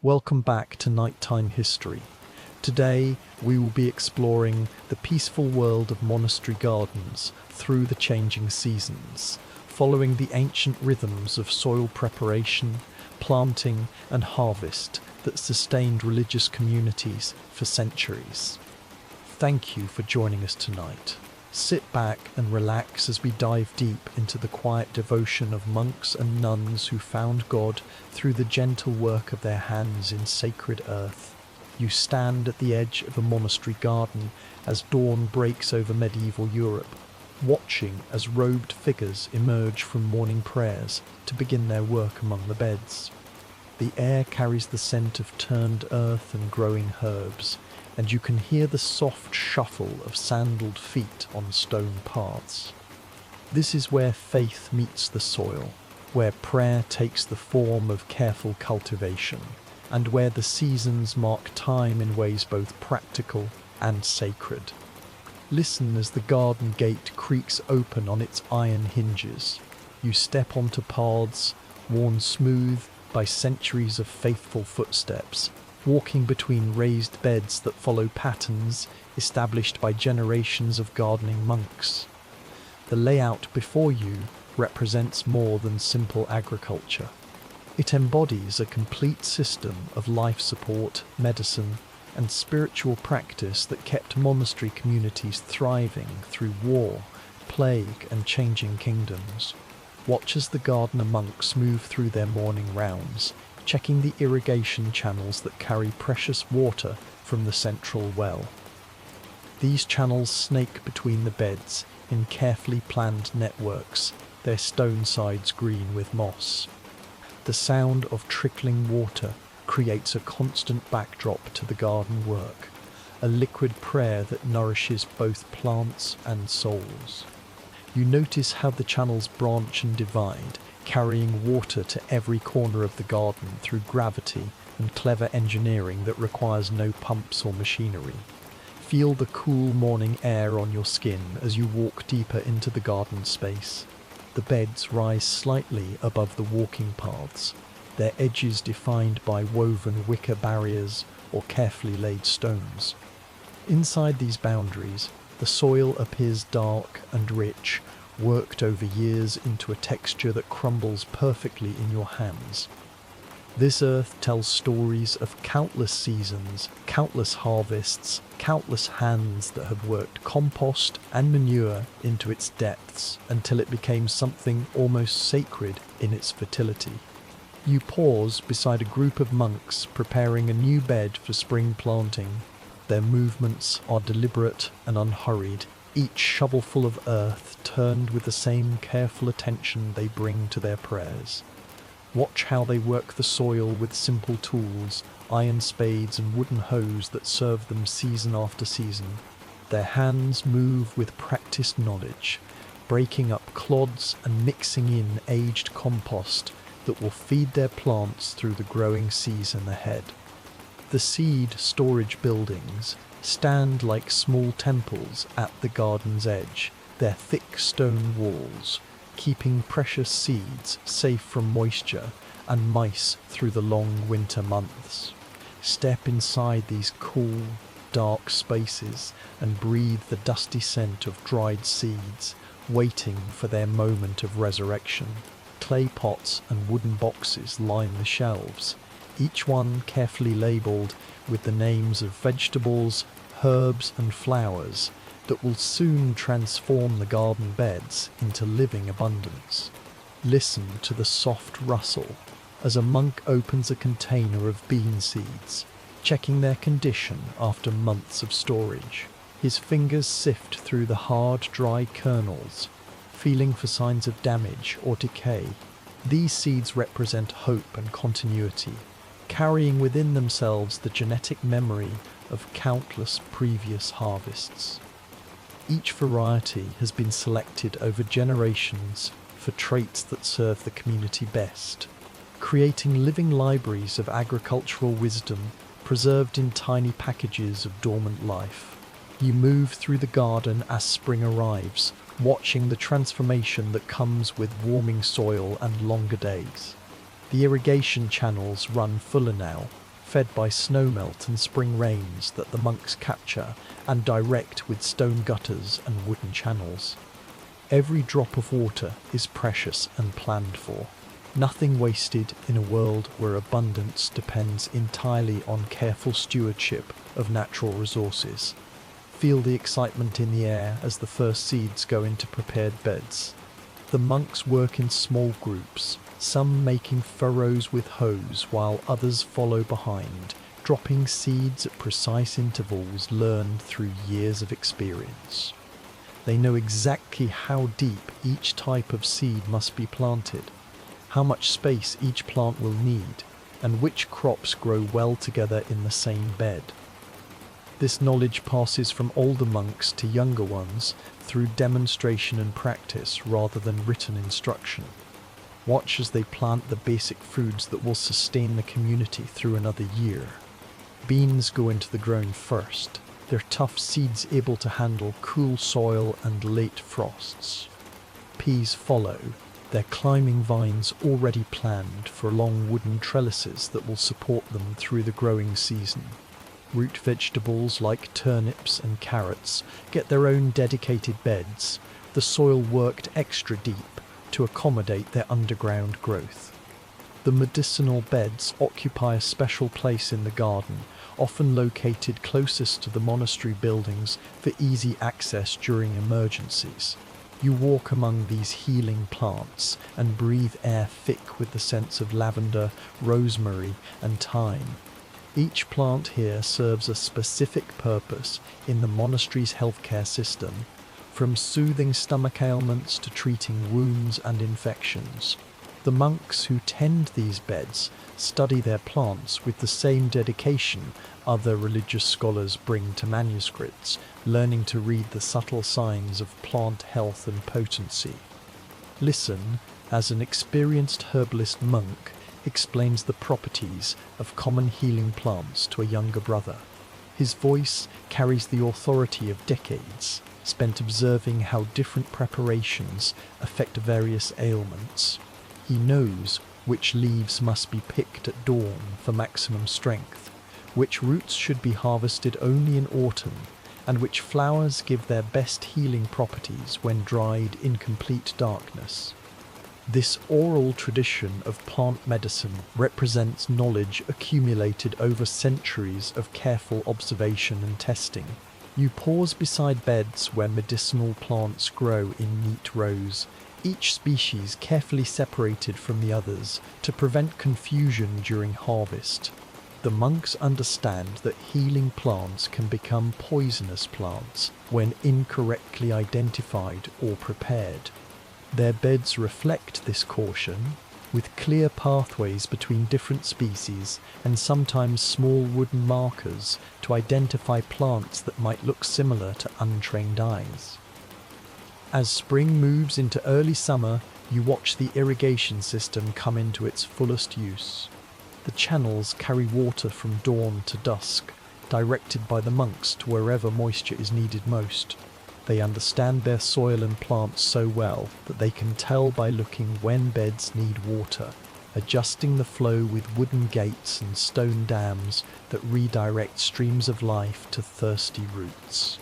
Welcome back to Nighttime History. Today, we will be exploring the peaceful world of monastery gardens through the changing seasons, following the ancient rhythms of soil preparation, planting, and harvest that sustained religious communities for centuries. Thank you for joining us tonight. Sit back and relax as we dive deep into the quiet devotion of monks and nuns who found God through the gentle work of their hands in sacred earth. You stand at the edge of a monastery garden as dawn breaks over medieval Europe, watching as robed figures emerge from morning prayers to begin their work among the beds. The air carries the scent of turned earth and growing herbs, and you can hear the soft shuffle of sandaled feet on stone paths. This is where faith meets the soil, where prayer takes the form of careful cultivation, and where the seasons mark time in ways both practical and sacred. Listen as the garden gate creaks open on its iron hinges. You step onto paths worn smooth by centuries of faithful footsteps, walking between raised beds that follow patterns established by generations of gardening monks. The layout before you represents more than simple agriculture. It embodies a complete system of life support, medicine, and spiritual practice that kept monastery communities thriving through war, plague, and changing kingdoms. Watch as the gardener monks move through their morning rounds, checking the irrigation channels that carry precious water from the central well. These channels snake between the beds in carefully planned networks, their stone sides green with moss. The sound of trickling water creates a constant backdrop to the garden work, a liquid prayer that nourishes both plants and souls. You notice how the channels branch and divide, carrying water to every corner of the garden through gravity and clever engineering that requires no pumps or machinery. Feel the cool morning air on your skin as you walk deeper into the garden space. The beds rise slightly above the walking paths, their edges defined by woven wicker barriers or carefully laid stones. Inside these boundaries, the soil appears dark and rich, worked over years into a texture that crumbles perfectly in your hands. This earth tells stories of countless seasons, countless harvests, countless hands that have worked compost and manure into its depths until it became something almost sacred in its fertility. You pause beside a group of monks preparing a new bed for spring planting. Their movements are deliberate and unhurried, each shovelful of earth turned with the same careful attention they bring to their prayers. Watch how they work the soil with simple tools, iron spades and wooden hoes that serve them season after season. Their hands move with practiced knowledge, breaking up clods and mixing in aged compost that will feed their plants through the growing season ahead. The seed storage buildings stand like small temples at the garden's edge, their thick stone walls keeping precious seeds safe from moisture and mice through the long winter months. Step inside these cool, dark spaces and breathe the dusty scent of dried seeds, waiting for their moment of resurrection. Clay pots and wooden boxes line the shelves, each one carefully labelled with the names of vegetables, herbs and flowers that will soon transform the garden beds into living abundance. Listen to the soft rustle as a monk opens a container of bean seeds, checking their condition after months of storage. His fingers sift through the hard, dry kernels, feeling for signs of damage or decay. These seeds represent hope and continuity, carrying within themselves the genetic memory of countless previous harvests. Each variety has been selected over generations for traits that serve the community best, creating living libraries of agricultural wisdom preserved in tiny packages of dormant life. You move through the garden as spring arrives, watching the transformation that comes with warming soil and longer days. The irrigation channels run fuller now, fed by snowmelt and spring rains that the monks capture and direct with stone gutters and wooden channels. Every drop of water is precious and planned for. Nothing wasted in a world where abundance depends entirely on careful stewardship of natural resources. Feel the excitement in the air as the first seeds go into prepared beds. The monks work in small groups, some making furrows with hoes while others follow behind, dropping seeds at precise intervals learned through years of experience. They know exactly how deep each type of seed must be planted, how much space each plant will need, and which crops grow well together in the same bed. This knowledge passes from older monks to younger ones through demonstration and practice rather than written instruction. Watch as they plant the basic foods that will sustain the community through another year. Beans go into the ground first, their tough seeds able to handle cool soil and late frosts. Peas follow, their climbing vines already planned for long wooden trellises that will support them through the growing season. Root vegetables like turnips and carrots get their own dedicated beds, the soil worked extra deep to accommodate their underground growth. The medicinal beds occupy a special place in the garden, often located closest to the monastery buildings for easy access during emergencies. You walk among these healing plants and breathe air thick with the scents of lavender, rosemary, and thyme. Each plant here serves a specific purpose in the monastery's healthcare system, from soothing stomach ailments to treating wounds and infections. The monks who tend these beds study their plants with the same dedication other religious scholars bring to manuscripts, learning to read the subtle signs of plant health and potency. Listen as an experienced herbalist monk explains the properties of common healing plants to a younger brother. His voice carries the authority of decades spent observing how different preparations affect various ailments. He knows which leaves must be picked at dawn for maximum strength, which roots should be harvested only in autumn, and which flowers give their best healing properties when dried in complete darkness. This oral tradition of plant medicine represents knowledge accumulated over centuries of careful observation and testing. You pause beside beds where medicinal plants grow in neat rows, each species carefully separated from the others to prevent confusion during harvest. The monks understand that healing plants can become poisonous plants when incorrectly identified or prepared. Their beds reflect this caution, with clear pathways between different species and sometimes small wooden markers to identify plants that might look similar to untrained eyes. As spring moves into early summer, you watch the irrigation system come into its fullest use. The channels carry water from dawn to dusk, directed by the monks to wherever moisture is needed most. They understand their soil and plants so well that they can tell by looking when beds need water, adjusting the flow with wooden gates and stone dams that redirect streams of life to thirsty roots.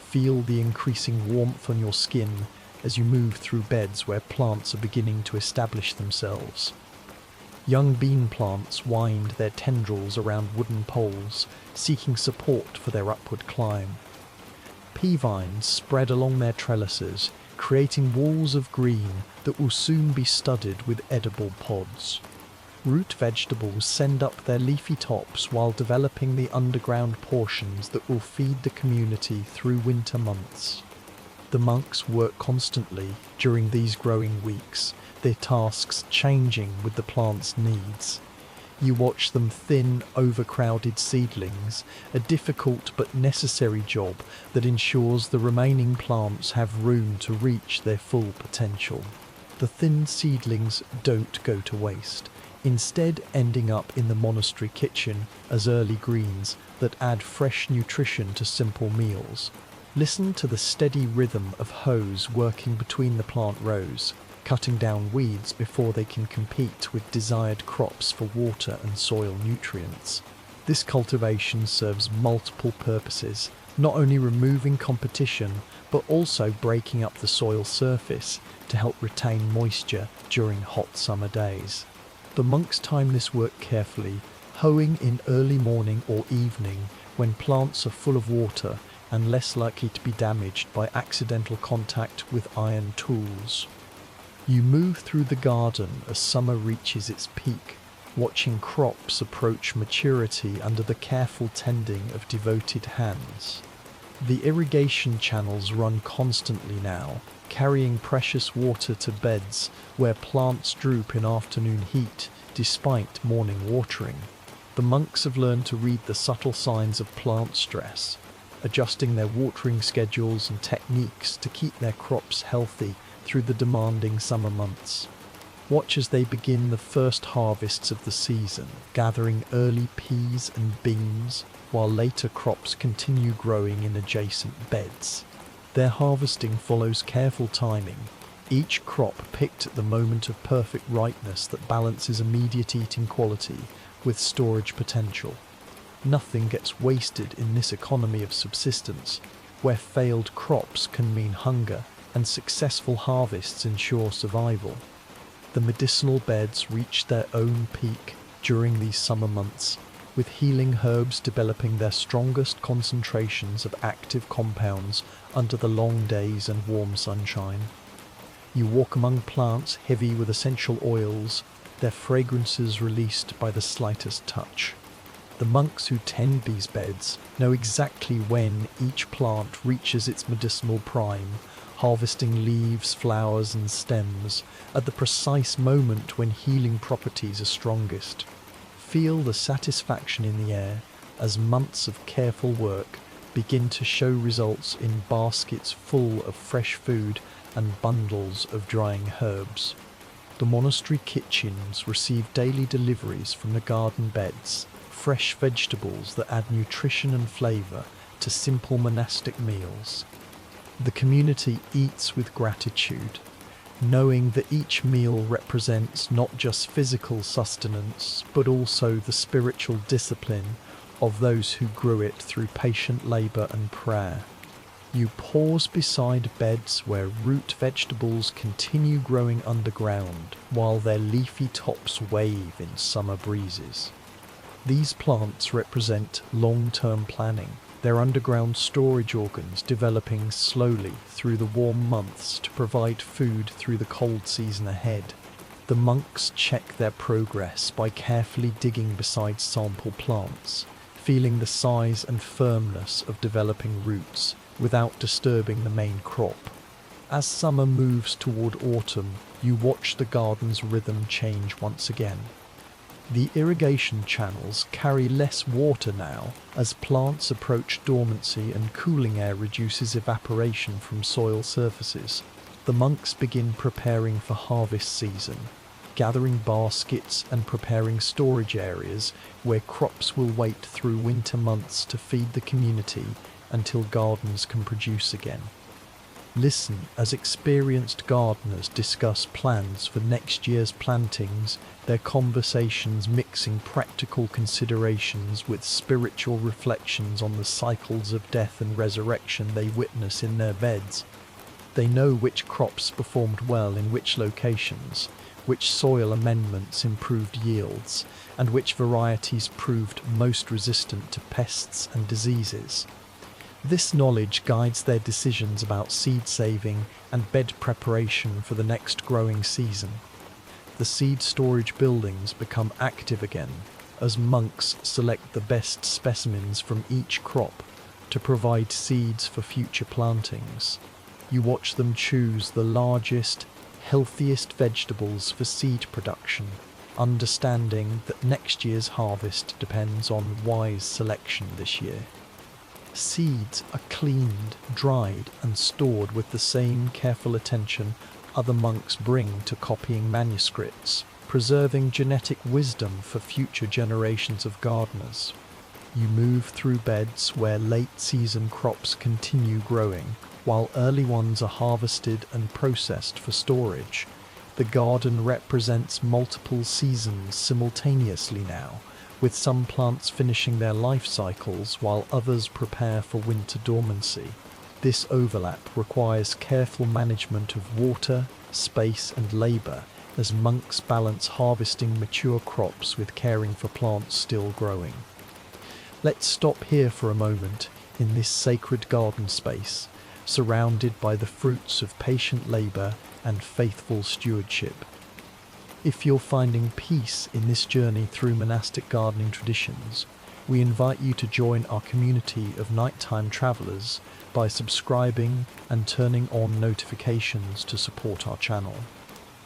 Feel the increasing warmth on your skin as you move through beds where plants are beginning to establish themselves. Young bean plants wind their tendrils around wooden poles, seeking support for their upward climb. Pea vines spread along their trellises, creating walls of green that will soon be studded with edible pods. Root vegetables send up their leafy tops while developing the underground portions that will feed the community through winter months. The monks work constantly during these growing weeks, their tasks changing with the plant's needs. You watch them thin, overcrowded seedlings, a difficult but necessary job that ensures the remaining plants have room to reach their full potential. The thin seedlings don't go to waste, instead ending up in the monastery kitchen as early greens that add fresh nutrition to simple meals. Listen to the steady rhythm of hoes working between the plant rows, cutting down weeds before they can compete with desired crops for water and soil nutrients. This cultivation serves multiple purposes, not only removing competition, but also breaking up the soil surface to help retain moisture during hot summer days. The monks time this work carefully, hoeing in early morning or evening when plants are full of water and less likely to be damaged by accidental contact with iron tools. You move through the garden as summer reaches its peak, watching crops approach maturity under the careful tending of devoted hands. The irrigation channels run constantly now, carrying precious water to beds where plants droop in afternoon heat despite morning watering. The monks have learned to read the subtle signs of plant stress, adjusting their watering schedules and techniques to keep their crops healthy through the demanding summer months. Watch as they begin the first harvests of the season, gathering early peas and beans, while later crops continue growing in adjacent beds. Their harvesting follows careful timing, each crop picked at the moment of perfect ripeness that balances immediate eating quality with storage potential. Nothing gets wasted in this economy of subsistence, where failed crops can mean hunger and successful harvests ensure survival. The medicinal beds reach their own peak during these summer months, with healing herbs developing their strongest concentrations of active compounds under the long days and warm sunshine. You walk among plants heavy with essential oils, their fragrances released by the slightest touch. The monks who tend these beds know exactly when each plant reaches its medicinal prime, harvesting leaves, flowers and stems at the precise moment when healing properties are strongest. Feel the satisfaction in the air as months of careful work begin to show results in baskets full of fresh food and bundles of drying herbs. The monastery kitchens receive daily deliveries from the garden beds, fresh vegetables that add nutrition and flavour to simple monastic meals. The community eats with gratitude, knowing that each meal represents not just physical sustenance, but also the spiritual discipline of those who grew it through patient labour and prayer. You pause beside beds where root vegetables continue growing underground, while their leafy tops wave in summer breezes. These plants represent long-term planning, their underground storage organs developing slowly through the warm months to provide food through the cold season ahead. The monks check their progress by carefully digging beside sample plants, feeling the size and firmness of developing roots without disturbing the main crop. As summer moves toward autumn, you watch the garden's rhythm change once again. The irrigation channels carry less water now as plants approach dormancy and cooling air reduces evaporation from soil surfaces. The monks begin preparing for harvest season, gathering baskets and preparing storage areas where crops will wait through winter months to feed the community until gardens can produce again. Listen as experienced gardeners discuss plans for next year's plantings, their conversations mixing practical considerations with spiritual reflections on the cycles of death and resurrection they witness in their beds. They know which crops performed well in which locations, which soil amendments improved yields, and which varieties proved most resistant to pests and diseases. This knowledge guides their decisions about seed saving and bed preparation for the next growing season. The seed storage buildings become active again as monks select the best specimens from each crop to provide seeds for future plantings. You watch them choose the largest, healthiest vegetables for seed production, understanding that next year's harvest depends on wise selection this year. Seeds are cleaned, dried and stored with the same careful attention other monks bring to copying manuscripts, preserving genetic wisdom for future generations of gardeners. You move through beds where late-season crops continue growing, while early ones are harvested and processed for storage. The garden represents multiple seasons simultaneously now, with some plants finishing their life cycles while others prepare for winter dormancy. This overlap requires careful management of water, space and labour as monks balance harvesting mature crops with caring for plants still growing. Let's stop here for a moment in this sacred garden space, surrounded by the fruits of patient labour and faithful stewardship. If you're finding peace in this journey through monastic gardening traditions, we invite you to join our community of nighttime travellers by subscribing and turning on notifications to support our channel.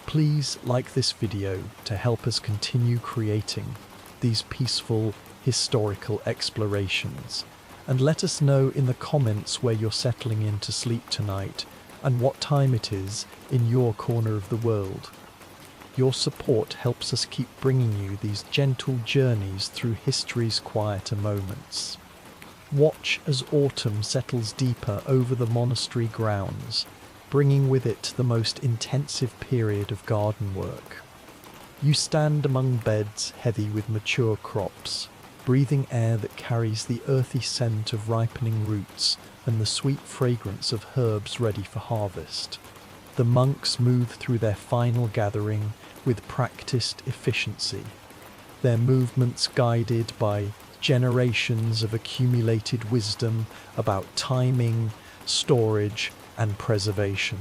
Please like this video to help us continue creating these peaceful, historical explorations, and let us know in the comments where you're settling in to sleep tonight and what time it is in your corner of the world. Your support helps us keep bringing you these gentle journeys through history's quieter moments. Watch as autumn settles deeper over the monastery grounds, bringing with it the most intensive period of garden work. You stand among beds heavy with mature crops, breathing air that carries the earthy scent of ripening roots and the sweet fragrance of herbs ready for harvest. The monks move through their final gathering with practiced efficiency, their movements guided by generations of accumulated wisdom about timing, storage, and preservation.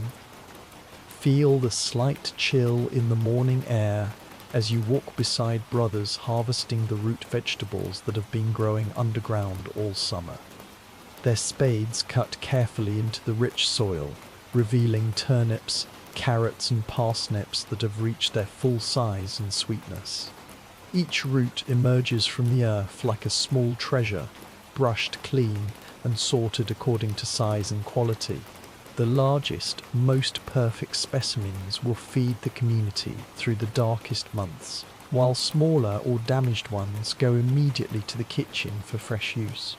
Feel the slight chill in the morning air as you walk beside brothers harvesting the root vegetables that have been growing underground all summer. Their spades cut carefully into the rich soil, revealing turnips, carrots and parsnips that have reached their full size and sweetness. Each root emerges from the earth like a small treasure, brushed clean and sorted according to size and quality. The largest, most perfect specimens will feed the community through the darkest months, while smaller or damaged ones go immediately to the kitchen for fresh use.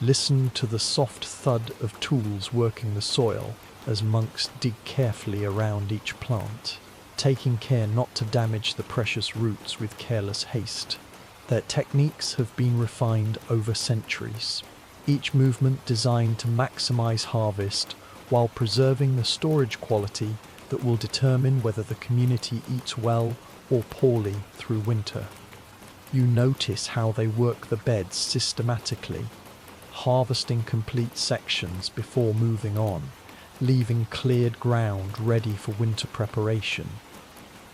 Listen to the soft thud of tools working the soil as monks dig carefully around each plant, taking care not to damage the precious roots with careless haste. Their techniques have been refined over centuries, each movement designed to maximize harvest while preserving the storage quality that will determine whether the community eats well or poorly through winter. You notice how they work the beds systematically, harvesting complete sections before moving on, leaving cleared ground ready for winter preparation.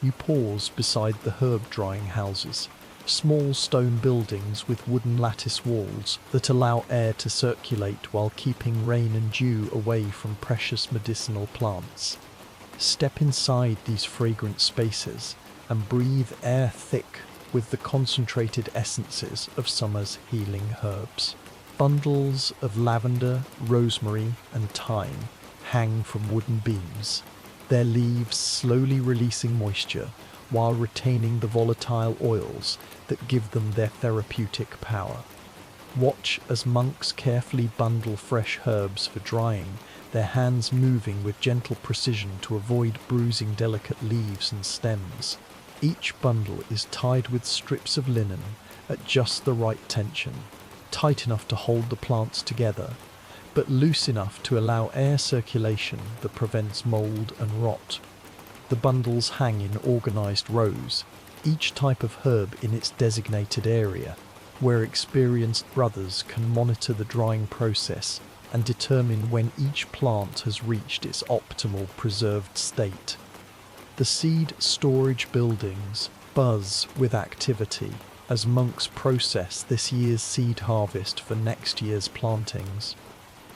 You pause beside the herb drying houses, small stone buildings with wooden lattice walls that allow air to circulate while keeping rain and dew away from precious medicinal plants. Step inside these fragrant spaces and breathe air thick with the concentrated essences of summer's healing herbs. Bundles of lavender, rosemary and thyme hang from wooden beams, their leaves slowly releasing moisture while retaining the volatile oils that give them their therapeutic power. Watch as monks carefully bundle fresh herbs for drying, their hands moving with gentle precision to avoid bruising delicate leaves and stems. Each bundle is tied with strips of linen at just the right tension, tight enough to hold the plants together, but loose enough to allow air circulation that prevents mold and rot. The bundles hang in organized rows, each type of herb in its designated area, where experienced brothers can monitor the drying process and determine when each plant has reached its optimal preserved state. The seed storage buildings buzz with activity as monks process this year's seed harvest for next year's plantings.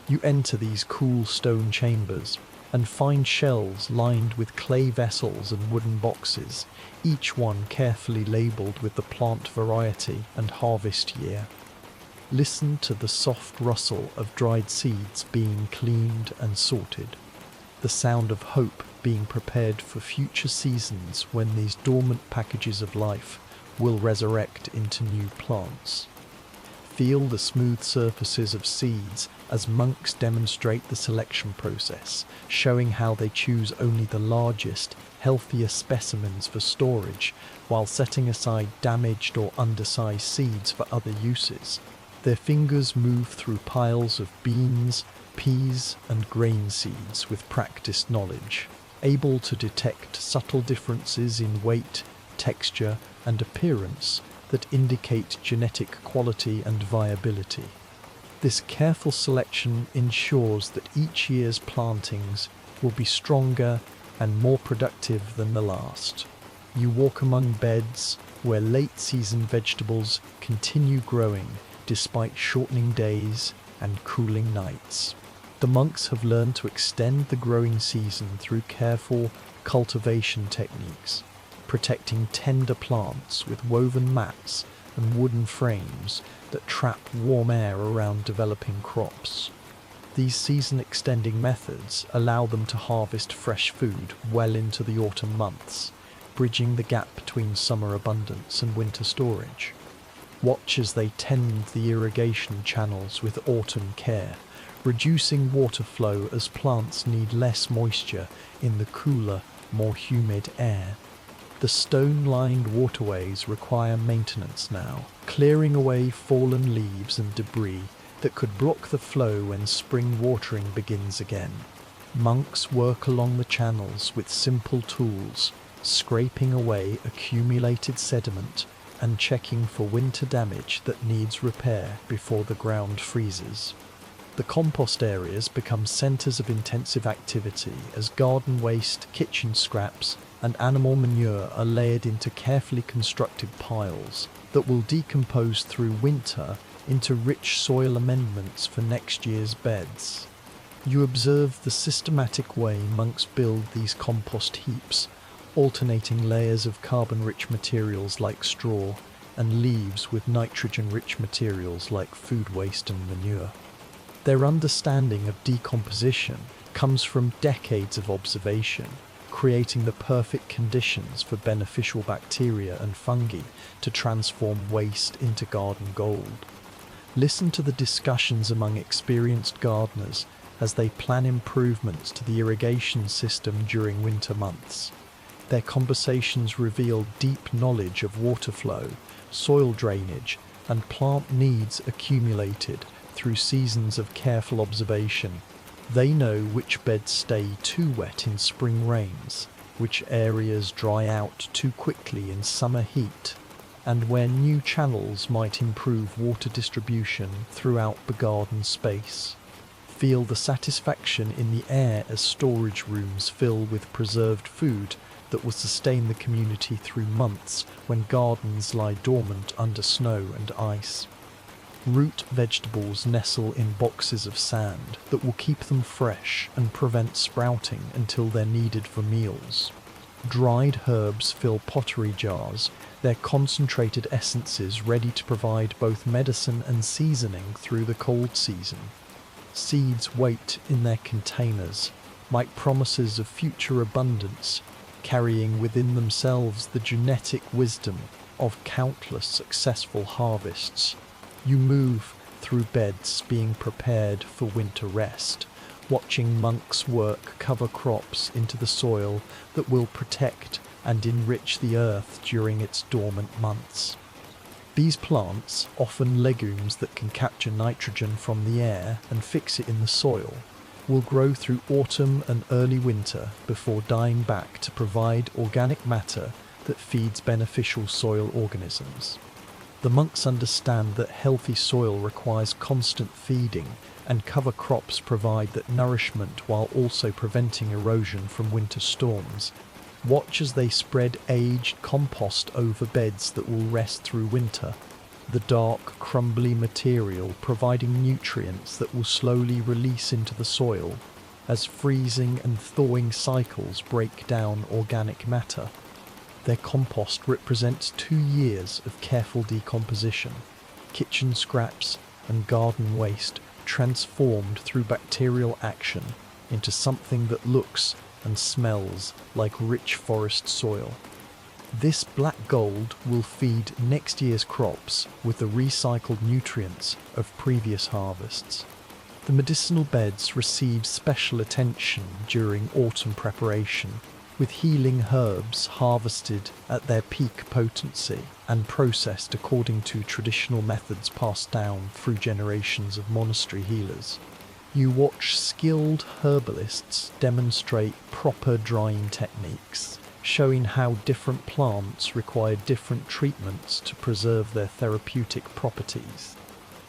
You enter these cool stone chambers and find shelves lined with clay vessels and wooden boxes, each one carefully labelled with the plant variety and harvest year. Listen to the soft rustle of dried seeds being cleaned and sorted, the sound of hope being prepared for future seasons when these dormant packages of life will resurrect into new plants. Feel the smooth surfaces of seeds as monks demonstrate the selection process, showing how they choose only the largest, healthier specimens for storage, while setting aside damaged or undersized seeds for other uses. Their fingers move through piles of beans, peas, and grain seeds with practiced knowledge, able to detect subtle differences in weight, texture, and appearance that indicate genetic quality and viability. This careful selection ensures that each year's plantings will be stronger and more productive than the last. You walk among beds where late-season vegetables continue growing despite shortening days and cooling nights. The monks have learned to extend the growing season through careful cultivation techniques, protecting tender plants with woven mats and wooden frames that trap warm air around developing crops. These season-extending methods allow them to harvest fresh food well into the autumn months, bridging the gap between summer abundance and winter storage. Watch as they tend the irrigation channels with autumn care, reducing water flow as plants need less moisture in the cooler, more humid air. The stone-lined waterways require maintenance now, clearing away fallen leaves and debris that could block the flow when spring watering begins again. Monks work along the channels with simple tools, scraping away accumulated sediment and checking for winter damage that needs repair before the ground freezes. The compost areas become centres of intensive activity as garden waste, kitchen scraps, and animal manure are layered into carefully constructed piles that will decompose through winter into rich soil amendments for next year's beds. You observe the systematic way monks build these compost heaps, alternating layers of carbon-rich materials like straw and leaves with nitrogen-rich materials like food waste and manure. Their understanding of decomposition comes from decades of observation, creating the perfect conditions for beneficial bacteria and fungi to transform waste into garden gold. Listen to the discussions among experienced gardeners as they plan improvements to the irrigation system during winter months. Their conversations reveal deep knowledge of water flow, soil drainage, and plant needs accumulated through seasons of careful observation. They know which beds stay too wet in spring rains, which areas dry out too quickly in summer heat, and where new channels might improve water distribution throughout the garden space. Feel the satisfaction in the air as storage rooms fill with preserved food that will sustain the community through months when gardens lie dormant under snow and ice. Root vegetables nestle in boxes of sand that will keep them fresh and prevent sprouting until they're needed for meals. Dried herbs fill pottery jars, their concentrated essences ready to provide both medicine and seasoning through the cold season. Seeds wait in their containers, like promises of future abundance, carrying within themselves the genetic wisdom of countless successful harvests. You move through beds being prepared for winter rest, watching monks work cover crops into the soil that will protect and enrich the earth during its dormant months. These plants, often legumes that can capture nitrogen from the air and fix it in the soil, will grow through autumn and early winter before dying back to provide organic matter that feeds beneficial soil organisms. The monks understand that healthy soil requires constant feeding, and cover crops provide that nourishment while also preventing erosion from winter storms. Watch as they spread aged compost over beds that will rest through winter, the dark, crumbly material providing nutrients that will slowly release into the soil as freezing and thawing cycles break down organic matter. Their compost represents 2 years of careful decomposition, kitchen scraps and garden waste transformed through bacterial action into something that looks and smells like rich forest soil. This black gold will feed next year's crops with the recycled nutrients of previous harvests. The medicinal beds receive special attention during autumn preparation, with healing herbs harvested at their peak potency and processed according to traditional methods passed down through generations of monastery healers. You watch skilled herbalists demonstrate proper drying techniques, showing how different plants require different treatments to preserve their therapeutic properties.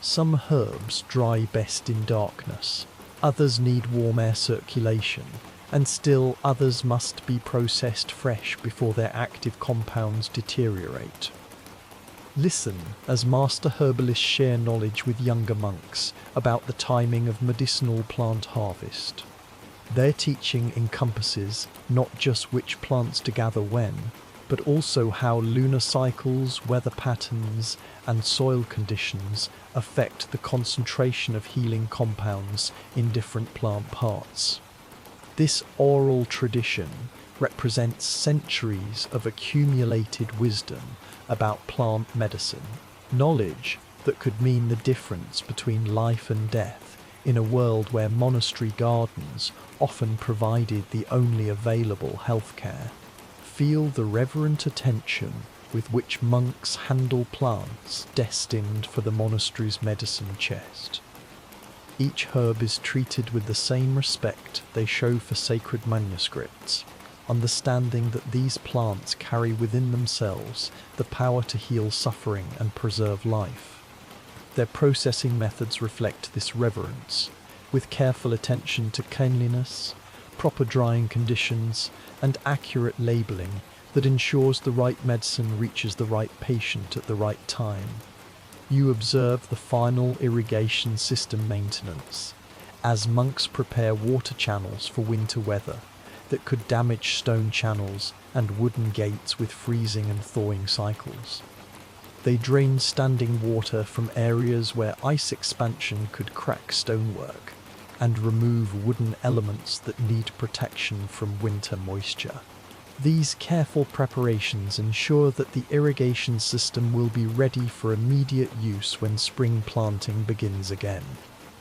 Some herbs dry best in darkness, others need warm air circulation, and still others must be processed fresh before their active compounds deteriorate. Listen as master herbalists share knowledge with younger monks about the timing of medicinal plant harvest. Their teaching encompasses not just which plants to gather when, but also how lunar cycles, weather patterns, and soil conditions affect the concentration of healing compounds in different plant parts. This oral tradition represents centuries of accumulated wisdom about plant medicine, knowledge that could mean the difference between life and death in a world where monastery gardens often provided the only available healthcare. Feel the reverent attention with which monks handle plants destined for the monastery's medicine chest. Each herb is treated with the same respect they show for sacred manuscripts, understanding that these plants carry within themselves the power to heal suffering and preserve life. Their processing methods reflect this reverence, with careful attention to cleanliness, proper drying conditions, and accurate labelling that ensures the right medicine reaches the right patient at the right time. You observe the final irrigation system maintenance, as monks prepare water channels for winter weather that could damage stone channels and wooden gates with freezing and thawing cycles. They drain standing water from areas where ice expansion could crack stonework and remove wooden elements that need protection from winter moisture. These careful preparations ensure that the irrigation system will be ready for immediate use when spring planting begins again.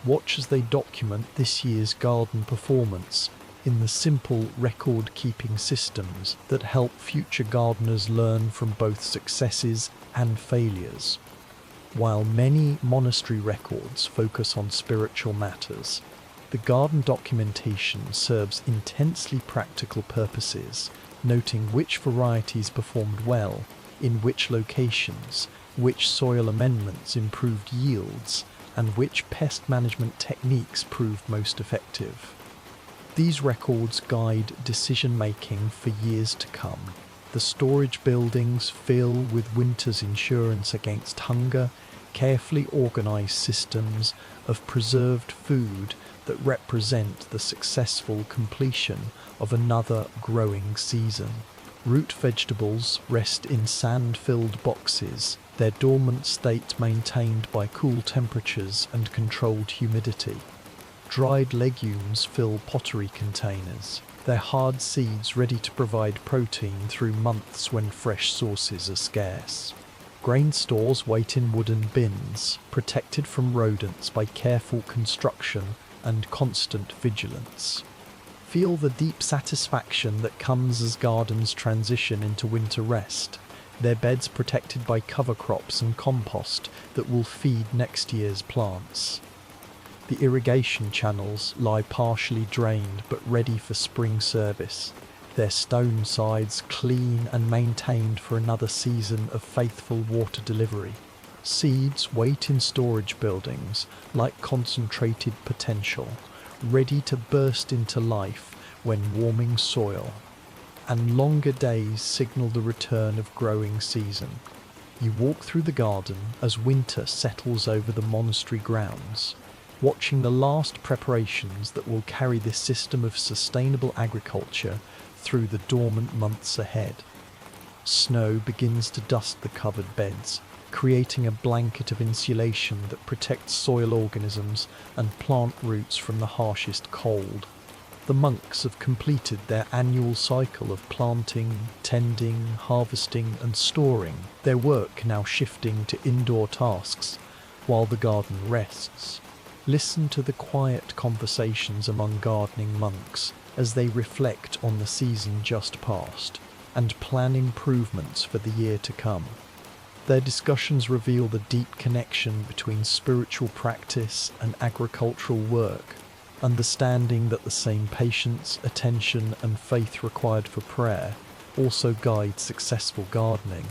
Watch as they document this year's garden performance in the simple record-keeping systems that help future gardeners learn from both successes and failures. While many monastery records focus on spiritual matters, the garden documentation serves intensely practical purposes, noting which varieties performed well, in which locations, which soil amendments improved yields, and which pest management techniques proved most effective. These records guide decision-making for years to come. The storage buildings fill with winter's insurance against hunger, carefully organised systems of preserved food that represent the successful completion of another growing season. Root vegetables rest in sand-filled boxes, their dormant state maintained by cool temperatures and controlled humidity. Dried legumes fill pottery containers, their hard seeds ready to provide protein through months when fresh sources are scarce. Grain stores wait in wooden bins, protected from rodents by careful construction and constant vigilance. Feel the deep satisfaction that comes as gardens transition into winter rest, their beds protected by cover crops and compost that will feed next year's plants. The irrigation channels lie partially drained but ready for spring service, their stone sides clean and maintained for another season of faithful water delivery. Seeds wait in storage buildings like concentrated potential, ready to burst into life when warming soil. And longer days signal the return of growing season. You walk through the garden as winter settles over the monastery grounds, watching the last preparations that will carry this system of sustainable agriculture through the dormant months ahead. Snow begins to dust the covered beds, creating a blanket of insulation that protects soil organisms and plant roots from the harshest cold. The monks have completed their annual cycle of planting, tending, harvesting and storing, their work now shifting to indoor tasks while the garden rests. Listen to the quiet conversations among gardening monks as they reflect on the season just past and plan improvements for the year to come. Their discussions reveal the deep connection between spiritual practice and agricultural work, understanding that the same patience, attention and faith required for prayer also guide successful gardening.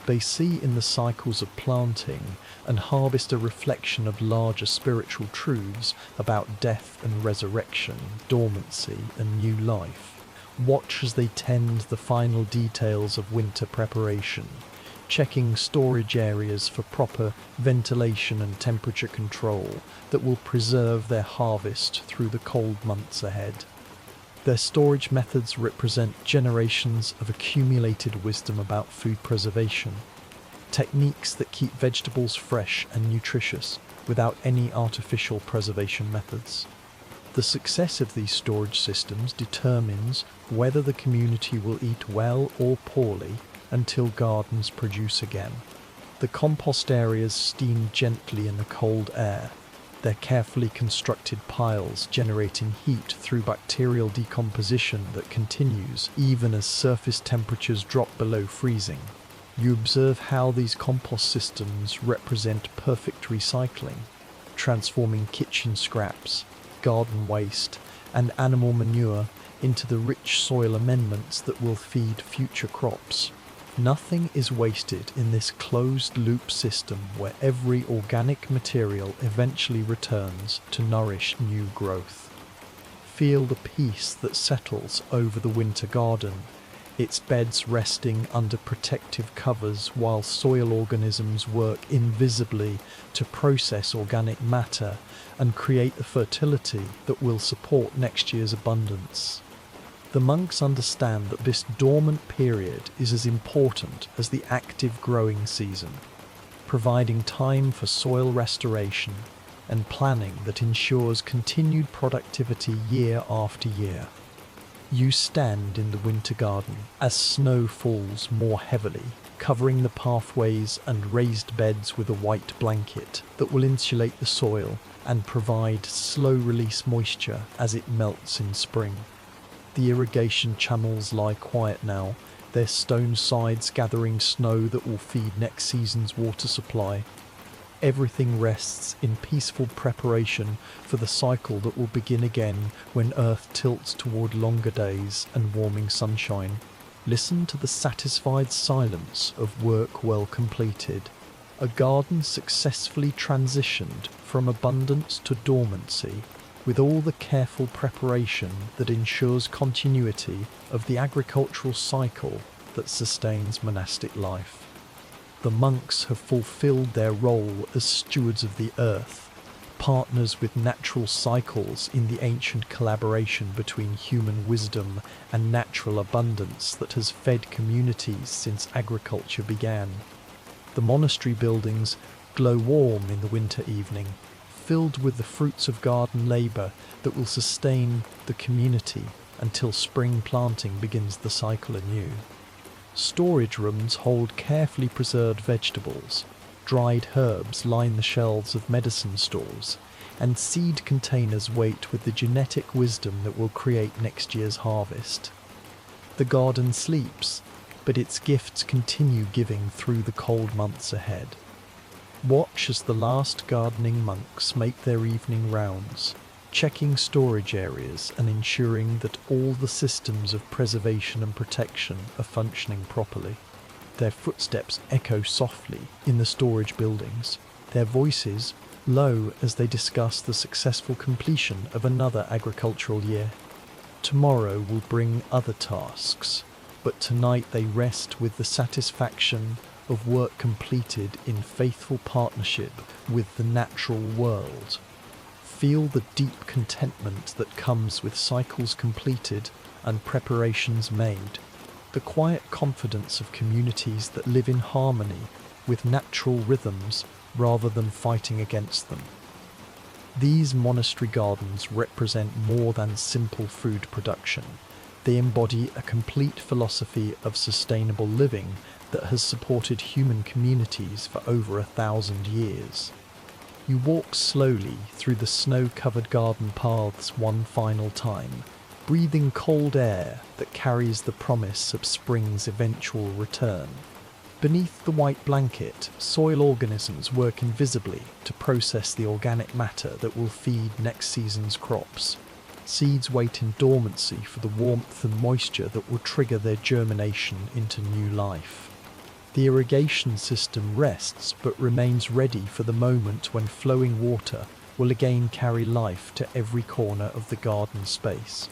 They see in the cycles of planting and harvest a reflection of larger spiritual truths about death and resurrection, dormancy and new life. Watch as they tend the final details of winter preparation, checking storage areas for proper ventilation and temperature control that will preserve their harvest through the cold months ahead. Their storage methods represent generations of accumulated wisdom about food preservation, techniques that keep vegetables fresh and nutritious without any artificial preservation methods. The success of these storage systems determines whether the community will eat well or poorly until gardens produce again. The compost areas steam gently in the cold air, their carefully constructed piles generating heat through bacterial decomposition that continues even as surface temperatures drop below freezing. You observe how these compost systems represent perfect recycling, transforming kitchen scraps, garden waste, and animal manure into the rich soil amendments that will feed future crops. Nothing is wasted in this closed-loop system where every organic material eventually returns to nourish new growth. Feel the peace that settles over the winter garden, its beds resting under protective covers while soil organisms work invisibly to process organic matter and create the fertility that will support next year's abundance. The monks understand that this dormant period is as important as the active growing season, providing time for soil restoration and planning that ensures continued productivity year after year. You stand in the winter garden as snow falls more heavily, covering the pathways and raised beds with a white blanket that will insulate the soil and provide slow-release moisture as it melts in spring. The irrigation channels lie quiet now, their stone sides gathering snow that will feed next season's water supply. Everything rests in peaceful preparation for the cycle that will begin again when Earth tilts toward longer days and warming sunshine. Listen to the satisfied silence of work well completed. A garden successfully transitioned from abundance to dormancy, with all the careful preparation that ensures continuity of the agricultural cycle that sustains monastic life. The monks have fulfilled their role as stewards of the earth, partners with natural cycles in the ancient collaboration between human wisdom and natural abundance that has fed communities since agriculture began. The monastery buildings glow warm in the winter evening, filled with the fruits of garden labour that will sustain the community until spring planting begins the cycle anew. Storage rooms hold carefully preserved vegetables, dried herbs line the shelves of medicine stores, and seed containers wait with the genetic wisdom that will create next year's harvest. The garden sleeps, but its gifts continue giving through the cold months ahead. Watch as the last gardening monks make their evening rounds, checking storage areas and ensuring that all the systems of preservation and protection are functioning properly. Their footsteps echo softly in the storage buildings, their voices low as they discuss the successful completion of another agricultural year. Tomorrow will bring other tasks, but tonight they rest with the satisfaction of work completed in faithful partnership with the natural world. Feel the deep contentment that comes with cycles completed and preparations made, the quiet confidence of communities that live in harmony with natural rhythms rather than fighting against them. These monastery gardens represent more than simple food production. They embody a complete philosophy of sustainable living that has supported human communities for over 1,000 years. You walk slowly through the snow-covered garden paths one final time, breathing cold air that carries the promise of spring's eventual return. Beneath the white blanket, soil organisms work invisibly to process the organic matter that will feed next season's crops. Seeds wait in dormancy for the warmth and moisture that will trigger their germination into new life. The irrigation system rests but remains ready for the moment when flowing water will again carry life to every corner of the garden space.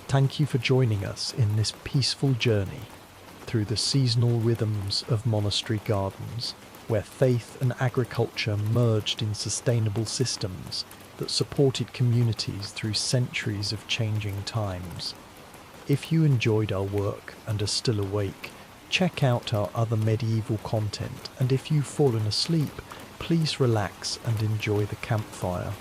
Thank you for joining us in this peaceful journey through the seasonal rhythms of monastery gardens, where faith and agriculture merged in sustainable systems that supported communities through centuries of changing times. If you enjoyed our work and are still awake, check out our other medieval content, and if you've fallen asleep, please relax and enjoy the campfire.